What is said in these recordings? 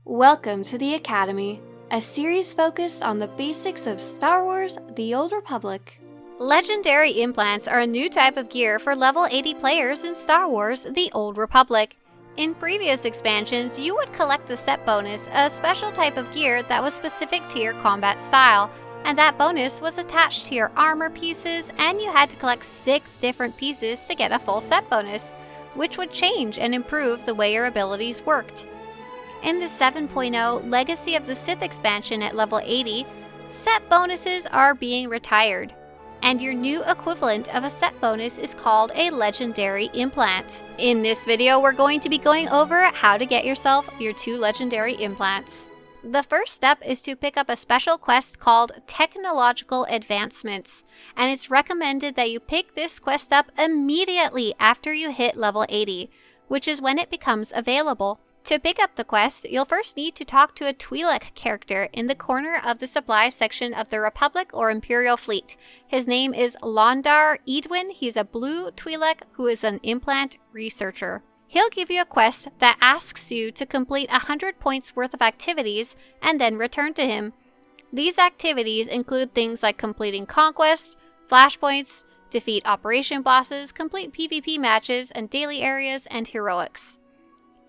Welcome to the Academy, a series focused on the basics of Star Wars: The Old Republic. Legendary Implants are a new type of gear for level 80 players in Star Wars: The Old Republic. In previous expansions, you would collect a set bonus, a special type of gear that was specific to your combat style, and that bonus was attached to your armor pieces, and you had to collect 6 different pieces to get a full set bonus, which would change and improve the way your abilities worked. In the 7.0 Legacy of the Sith expansion at level 80, set bonuses are being retired, and your new equivalent of a set bonus is called a Legendary Implant. In this video, we're going to be going over how to get yourself your 2 Legendary Implants. The first step is to pick up a special quest called Technological Advancements, and it's recommended that you pick this quest up immediately after you hit level 80, which is when it becomes available. To pick up the quest, you'll first need to talk to a Twi'lek character in the corner of the supply section of the Republic or Imperial Fleet. His name is Londar Edwin. He's a blue Twi'lek who is an implant researcher. He'll give you a quest that asks you to complete 100 points worth of activities and then return to him. These activities include things like completing Conquest, Flashpoints, defeat operation bosses, complete PvP matches and daily areas, and heroics.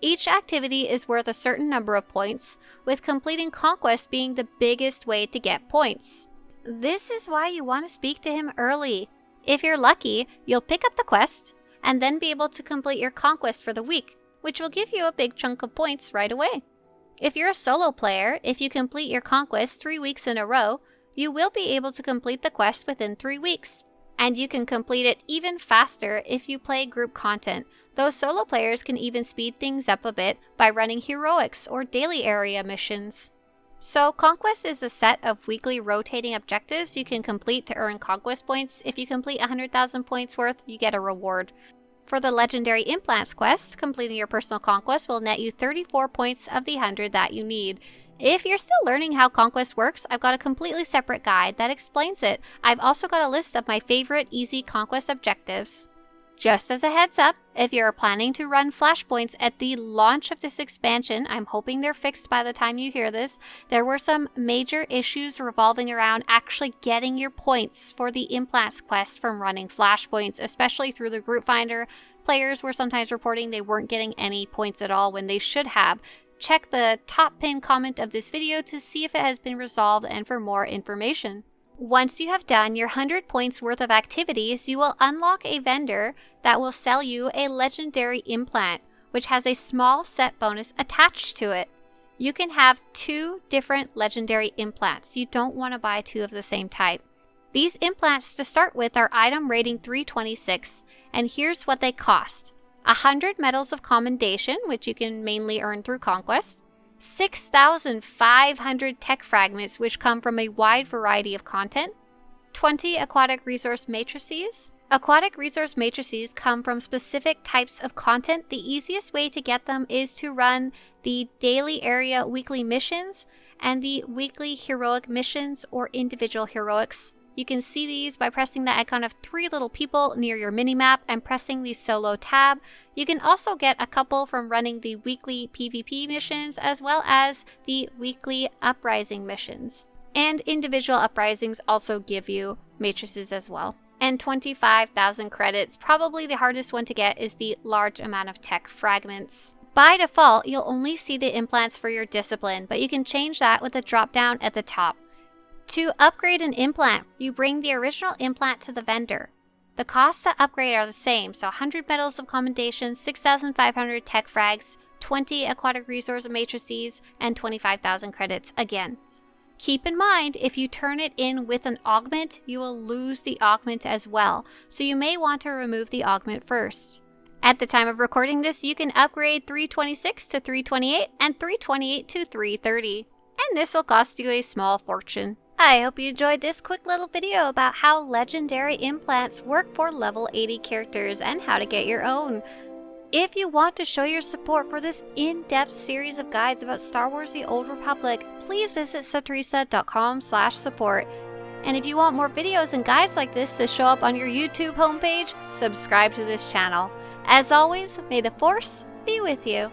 Each activity is worth a certain number of points, with completing Conquest being the biggest way to get points. This is why you want to speak to him early. If you're lucky, you'll pick up the quest, and then be able to complete your Conquest for the week, which will give you a big chunk of points right away. If you're a solo player, if you complete your Conquest 3 weeks in a row, you will be able to complete the quest within 3 weeks. And you can complete it even faster if you play group content, though solo players can even speed things up a bit by running heroics or daily area missions. So Conquest is a set of weekly rotating objectives you can complete to earn Conquest points. If you complete 100,000 points worth, you get a reward. For the Legendary Implants quest, completing your personal Conquest will net you 34 points of the 100 that you need. If you're still learning how Conquest works, I've got a completely separate guide that explains it. I've also got a list of my favorite easy Conquest objectives. Just as a heads up, if you're planning to run Flashpoints at the launch of this expansion, I'm hoping they're fixed by the time you hear this, there were some major issues revolving around actually getting your points for the Implants quest from running Flashpoints, especially through the group finder. Players were sometimes reporting they weren't getting any points at all when they should have. Check the top pinned comment of this video to see if it has been resolved and for more information. Once you have done your 100 points worth of activities, you will unlock a vendor that will sell you a Legendary Implant, which has a small set bonus attached to it. You can have 2 different Legendary Implants. You don't want to buy 2 of the same type. These implants to start with are item rating 326, and here's what they cost. 100 medals of commendation, which you can mainly earn through Conquest. 6,500 tech fragments, which come from a wide variety of content. 20 aquatic resource matrices. Aquatic resource matrices come from specific types of content. The easiest way to get them is to run the daily area weekly missions and the weekly heroic missions or individual heroics. You can see these by pressing the icon of 3 little people near your minimap and pressing the solo tab. You can also get a couple from running the weekly PvP missions as well as the weekly uprising missions. And individual uprisings also give you matrices as well. And 25,000 credits. Probably the hardest one to get is the large amount of tech fragments. By default, you'll only see the implants for your discipline, but you can change that with a drop down at the top. To upgrade an implant, you bring the original implant to the vendor. The costs to upgrade are the same, so 100 medals of commendation, 6,500 tech frags, 20 aquatic resource matrices, and 25,000 credits again. Keep in mind, if you turn it in with an augment, you will lose the augment as well, so you may want to remove the augment first. At the time of recording this, you can upgrade 326 to 328 and 328 to 330, and this will cost you a small fortune. I hope you enjoyed this quick little video about how Legendary Implants work for level 80 characters and how to get your own. If you want to show your support for this in-depth series of guides about Star Wars: The Old Republic, please visit Swtorista.com/support. And if you want more videos and guides like this to show up on your YouTube homepage, subscribe to this channel. As always, may the Force be with you.